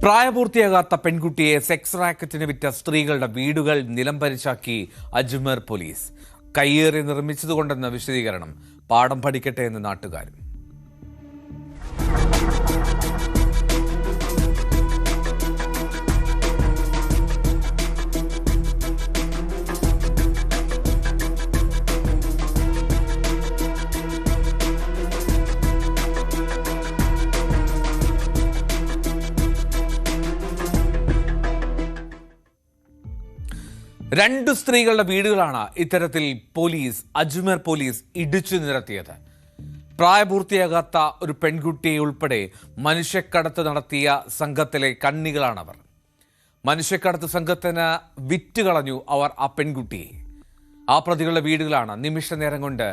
പ്രായപൂർത്തിയാകാത്ത പെൺകുട്ടിയെ സെക്സ് റാക്കറ്റിന് വിറ്റ സ്ത്രീകളുടെ വീടുകൾ നിലംപരിശാക്കി അജ്മീർ പോലീസ്. കയ്യേറി നിർമ്മിച്ചതുകൊണ്ടെന്ന വിശദീകരണം. പാഠം പഠിക്കട്ടെ എന്ന് നാട്ടുകാരും. രണ്ട് സ്ത്രീകളുടെ വീടുകളാണ് ഇത്തരത്തിൽ അജ്മീർ പോലീസ് ഇടിച്ചു നിരത്തിയത്. പ്രായപൂർത്തിയാകാത്ത ഒരു പെൺകുട്ടിയെ ഉൾപ്പെടെ മനുഷ്യക്കടത്ത് നടത്തിയ സംഘത്തിലെ കണ്ണികളാണവർ. മനുഷ്യക്കടത്ത് സംഘത്തിന് വിറ്റുകളഞ്ഞു അവർ ആ പെൺകുട്ടിയെ. ആ പ്രതികളുടെ വീടുകളാണ് നിമിഷ നേരം കൊണ്ട്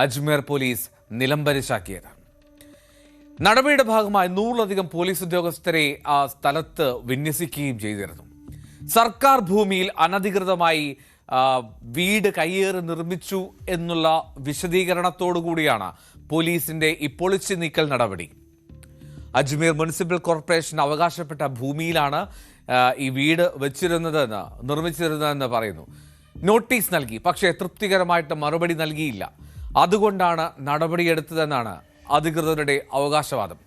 അജ്മീർ പോലീസ് നിലംപരിശാക്കിയത്. നടപടിയുടെ ഭാഗമായി 100-ലധികം പോലീസ് ഉദ്യോഗസ്ഥരെ ആ സ്ഥലത്ത് വിന്യസിക്കുകയും ചെയ്തിരുന്നു. സർക്കാർ ഭൂമിയിൽ അനധികൃതമായി വീട് കയ്യേറി നിർമ്മിച്ചു എന്നുള്ള വിശദീകരണത്തോടുകൂടിയാണ് പോലീസിന്റെ ഈ പൊളിച്ചു നീക്കൽ നടപടി. അജ്മീർ മുനിസിപ്പൽ കോർപ്പറേഷൻ അവകാശപ്പെട്ട ഭൂമിയിലാണ് ഈ വീട് നിർമ്മിച്ചിരുന്നതെന്ന് പറയുന്നു. നോട്ടീസ് നൽകി, പക്ഷേ തൃപ്തികരമായിട്ട് മറുപടി നൽകിയില്ല. അതുകൊണ്ടാണ് നടപടിയെടുത്തതെന്നാണ് അധികൃതരുടെ അവകാശവാദം.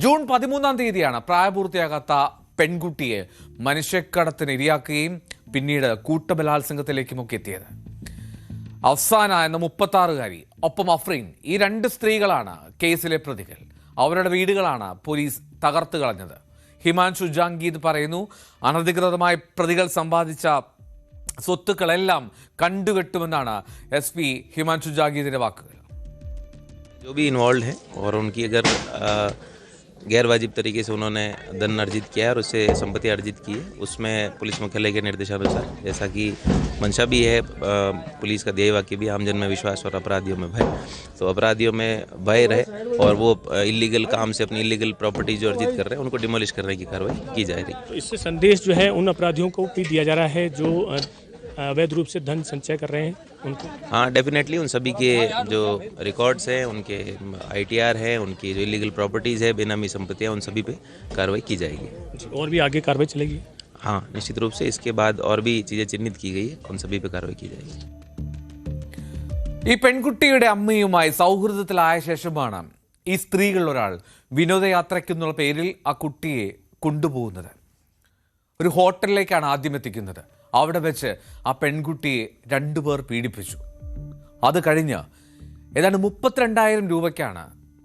ജൂൺ 13-ാം തീയതിയാണ് പ്രായപൂർത്തിയാകാത്ത പെൺകുട്ടിയെ മനുഷ്യക്കടത്തിന് ഇരയാക്കുകയും പിന്നീട് കൂട്ടബലാത്സംഗത്തിലേക്കുമൊക്കെ എത്തിയത്. അഫ്സാന എന്ന 36-കാരി ഒപ്പം അഫ്രീൻ, ഈ രണ്ട് സ്ത്രീകളാണ് കേസിലെ പ്രതികൾ. അവരുടെ വീടുകളാണ് പോലീസ് തകർത്ത് കളഞ്ഞത്. ഹിമാൻഷു ജാംഗീദ് പറയുന്നു, അനധികൃതമായി പ്രതികൾ സമ്പാദിച്ച സ്വത്തുക്കളെല്ലാം കണ്ടുകെട്ടുമെന്നാണ് SP ഹിമാൻഷു ജാംഗീദിന്റെ വാക്കുകൾ. गैर वाजिब तरीके से उन्होंने धन अर्जित किया है और उससे संपत्ति अर्जित की है, उसमें पुलिस मुख्यालय के निर्देशानुसार, जैसा कि मंशा भी है, पुलिस का ध्येय वाक्य भी आमजन में विश्वास और अपराधियों में भय, तो अपराधियों में भय रहे और वो इलीगल काम से अपनी इलीगल प्रॉपर्टी जो अर्जित कर रहे हैं उनको डिमोलिश करने की कार्रवाई की जा रही है. तो इससे संदेश जो है उन अपराधियों को भी दिया जा रहा है जो अवैध रूप से धन संचय कर रहे हैं उनको. हाँ, डेफिनेटली उन सभी के जो रिकॉर्ड्स हैं, उनके ITR है, उनकी जो इलीगल प्रॉपर्टीज़ है, बेनामी संपत्तियाँ, उन सभी पे कार्रवाई की जाएगी. और भी आगे कार्रवाई चलेगी? हाँ, निश्चित रूप से इसके बाद और भी चीज़ें चिन्हित की गई है, उन सभी पे कार्रवाई की जाएगी. ഈ പെൺകുട്ടിയുടെ അമ്മയുമായി സൗഹൃദത്തിലായ ശേഷമാണ് ഈ സ്ത്രീകളിൽ ഒരാൾ വിനോദയാത്രയ്ക്കെന്നുള്ള പേരിൽ ആ കുട്ടിയെ കൊണ്ടുപോകുന്നത്. ഒരു ഹോട്ടലിലേക്കാണ് ആദ്യം എത്തിക്കുന്നത്. അവിടെ വെച്ച് ആ പെൺകുട്ടിയെ 2 പേർ പീഡിപ്പിച്ചു. അത് കഴിഞ്ഞ് ഏതാണ്ട് 32,000 രൂപയ്ക്കാണ്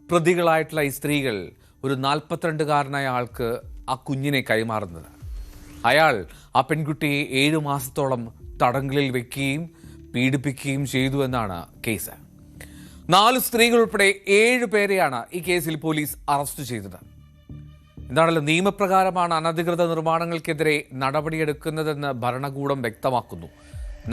പ്രതികളായിട്ടുള്ള ഈ സ്ത്രീകൾ ഒരു 42-കാരനായ ആൾക്ക് ആ കുഞ്ഞിനെ കൈമാറുന്നത്. അയാൾ ആ പെൺകുട്ടിയെ 7 മാസത്തോളം തടങ്കലിൽ വെക്കുകയും പീഡിപ്പിക്കുകയും ചെയ്തു എന്നാണ് കേസ്. 4 സ്ത്രീകൾ ഉൾപ്പെടെ 7 പേരെയാണ് ഈ കേസിൽ പോലീസ് അറസ്റ്റ് ചെയ്തത്. എന്താണല്ലോ, നിയമപ്രകാരമാണ് അനധികൃത നിർമ്മാണങ്ങൾക്കെതിരെ നടപടിയെടുക്കുന്നതെന്ന് ഭരണകൂടം വ്യക്തമാക്കുന്നു.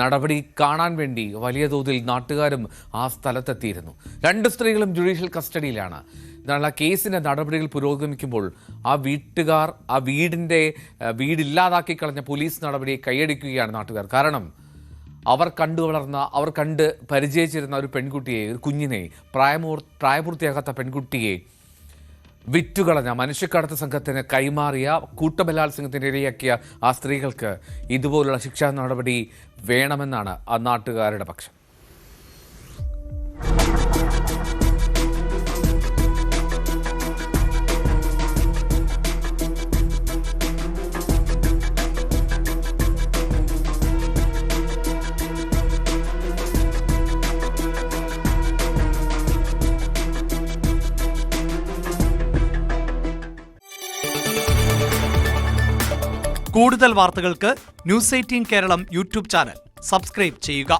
നടപടി കാണാൻ വേണ്ടി വലിയ തോതിൽ നാട്ടുകാരും ആ സ്ഥലത്തെത്തിയിരുന്നു. 2 സ്ത്രീകളും ജുഡീഷ്യൽ കസ്റ്റഡിയിലാണ്. എന്നാൽ ആ കേസിൻ്റെ നടപടികൾ പുരോഗമിക്കുമ്പോൾ ആ വീട്ടുകാർ ആ വീടില്ലാതാക്കി കളഞ്ഞ പോലീസ് നടപടിയെ കൈയടിക്കുകയാണ് നാട്ടുകാർ. കാരണം അവർ കണ്ട് പരിചയിച്ചിരുന്ന ഒരു പെൺകുട്ടിയെ, ഒരു കുഞ്ഞിനെ, പ്രായപൂർത്തിയാകാത്ത പെൺകുട്ടിയെ വിറ്റുകളഞ്ഞ മനുഷ്യക്കടത്ത് സംഘത്തിന് കൈമാറിയ കൂട്ടബലാത്സംഗത്തിന് ഇരയാക്കിയ ആ സ്ത്രീകൾക്ക് ഇതുപോലുള്ള ശിക്ഷാ നടപടി വേണമെന്നാണ് ആ നാട്ടുകാരുടെ പക്ഷം. കൂടുതൽ വാർത്തകൾക്ക് News 18 Keralam YouTube channel subscribe ചെയ്യുക.